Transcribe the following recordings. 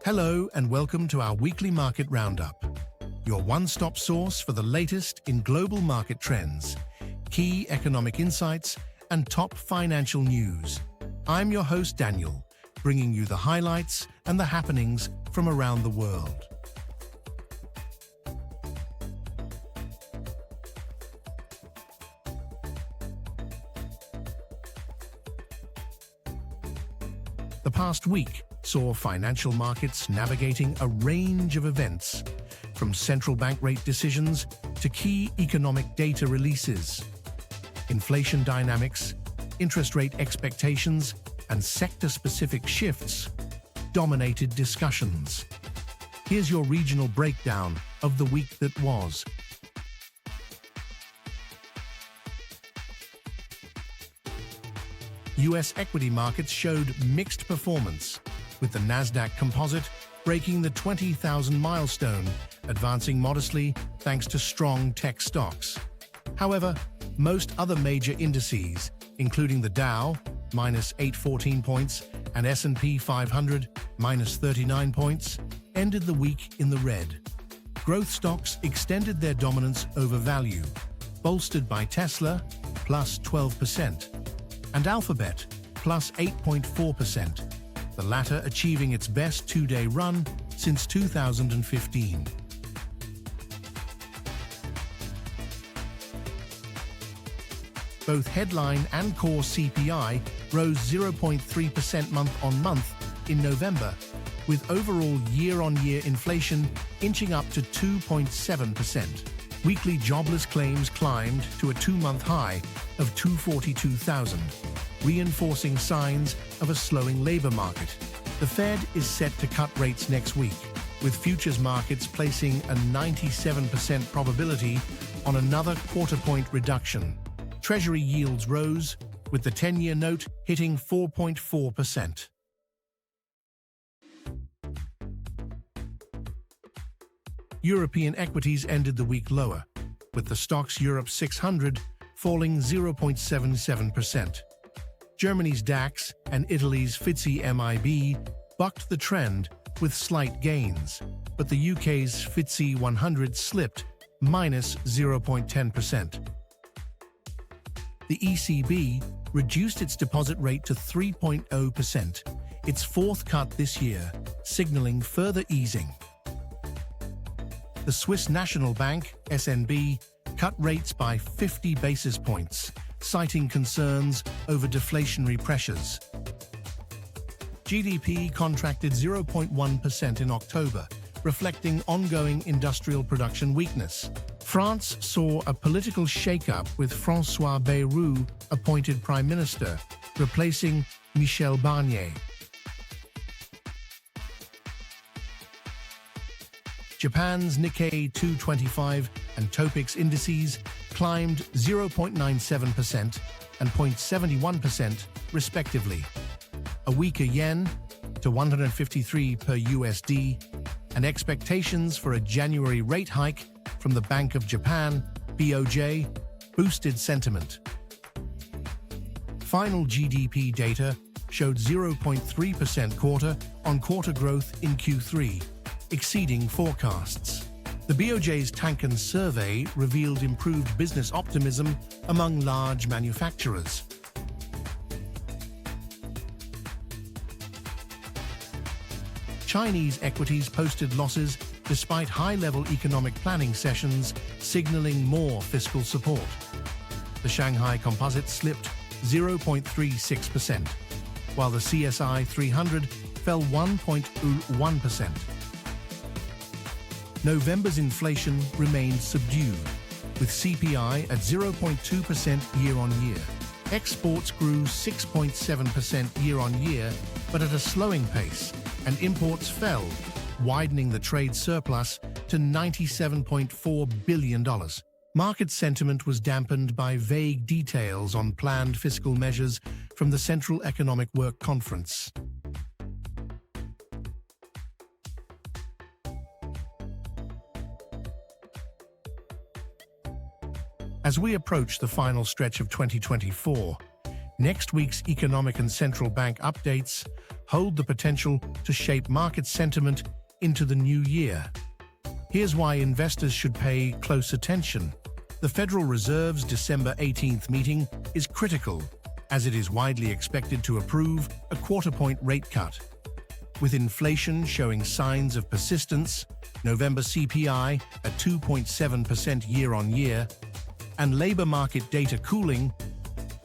Hello and welcome to our weekly market roundup, your one-stop source for the latest in global market trends, key economic insights, and top financial news. I'm your host Daniel, bringing you the highlights and the happenings from around the world. The past week saw financial markets navigating a range of events, from central bank rate decisions to key economic data releases. Inflation dynamics, interest rate expectations, and sector-specific shifts dominated discussions. Here's your regional breakdown of the week that was. US equity markets showed mixed performance, with the Nasdaq composite breaking the 20,000 milestone, advancing modestly thanks to strong tech stocks. However, most other major indices, including the Dow, minus 814 points, and S&P 500, minus 39 points, ended the week in the red. Growth stocks extended their dominance over value, bolstered by Tesla, plus 12%, and Alphabet, plus 8.4%, the latter achieving its best two-day run since 2015. Both headline and core CPI rose 0.3% month-on-month in November, with overall year-on-year inflation inching up to 2.7%. Weekly jobless claims climbed to a two-month high of 242,000, reinforcing signs of a slowing labor market. The Fed is set to cut rates next week, with futures markets placing a 97% probability on another quarter-point reduction. Treasury yields rose, with the 10-year note hitting 4.4%. European equities ended the week lower, with the Stoxx Europe 600 falling 0.77%. Germany's DAX and Italy's FTSE MIB bucked the trend with slight gains, but the UK's FTSE 100 slipped minus 0.10%. The ECB reduced its deposit rate to 3.0%, its fourth cut this year, signaling further easing. The Swiss National Bank, SNB, cut rates by 50 basis points, citing concerns over deflationary pressures. GDP contracted 0.1% in October, reflecting ongoing industrial production weakness. France saw a political shake-up with François Bayrou appointed Prime Minister, replacing Michel Barnier. Japan's Nikkei 225 and Topix indices climbed 0.97% and 0.71% respectively. A weaker yen to 153 per USD and expectations for a January rate hike from the Bank of Japan, BOJ, boosted sentiment. Final GDP data showed 0.3% quarter-on-quarter growth in Q3, exceeding forecasts. The BOJ's Tankan survey revealed improved business optimism among large manufacturers. Chinese equities posted losses despite high-level economic planning sessions signaling more fiscal support. The Shanghai Composite slipped 0.36%, while the CSI 300 fell 1.01%. November's inflation remained subdued, with CPI at 0.2% year-on-year. Exports grew 6.7% year-on-year, but at a slowing pace, and imports fell, widening the trade surplus to $97.4 billion. Market sentiment was dampened by vague details on planned fiscal measures from the Central Economic Work Conference. As we approach the final stretch of 2024, next week's economic and central bank updates hold the potential to shape market sentiment into the new year. Here's why investors should pay close attention. The Federal Reserve's December 18th meeting is critical, as it is widely expected to approve a quarter-point rate cut. With inflation showing signs of persistence, November CPI at 2.7% year-on-year, and labor market data cooling,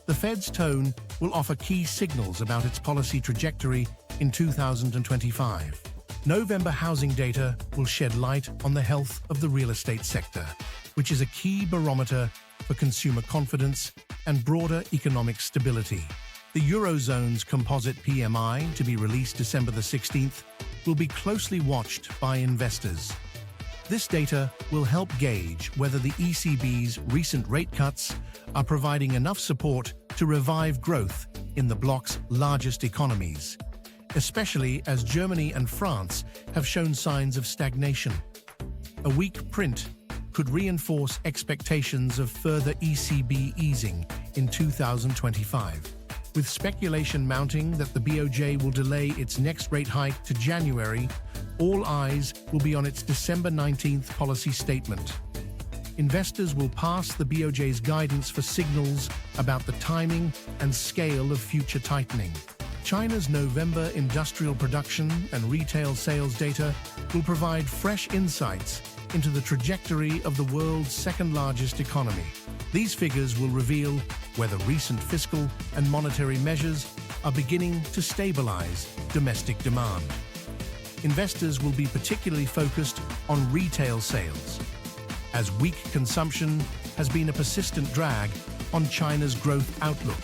the Fed's tone will offer key signals about its policy trajectory in 2025. November housing data will shed light on the health of the real estate sector, which is a key barometer for consumer confidence and broader economic stability. The Eurozone's composite PMI, to be released December the 16th, will be closely watched by investors. This data will help gauge whether the ECB's recent rate cuts are providing enough support to revive growth in the bloc's largest economies, especially as Germany and France have shown signs of stagnation. A weak print could reinforce expectations of further ECB easing in 2025. With speculation mounting that the BOJ will delay its next rate hike to January, all eyes will be on its December 19th policy statement. Investors will pass the BOJ's guidance for signals about the timing and scale of future tightening. China's November industrial production and retail sales data will provide fresh insights into the trajectory of the world's second-largest economy. These figures will reveal whether recent fiscal and monetary measures are beginning to stabilize domestic demand. Investors will be particularly focused on retail sales, as weak consumption has been a persistent drag on China's growth outlook.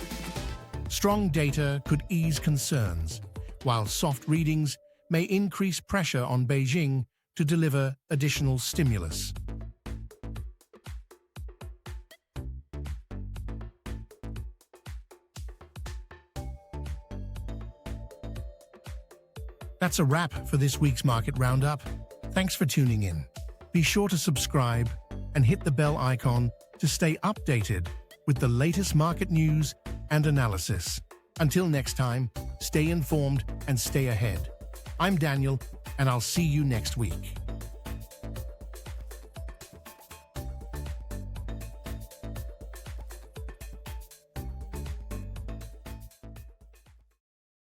Strong data could ease concerns, while soft readings may increase pressure on Beijing to deliver additional stimulus. That's a wrap for this week's Market Roundup. Thanks for tuning in. Be sure to subscribe and hit the bell icon to stay updated with the latest market news and analysis. Until next time, stay informed and stay ahead. I'm Daniel, and I'll see you next week.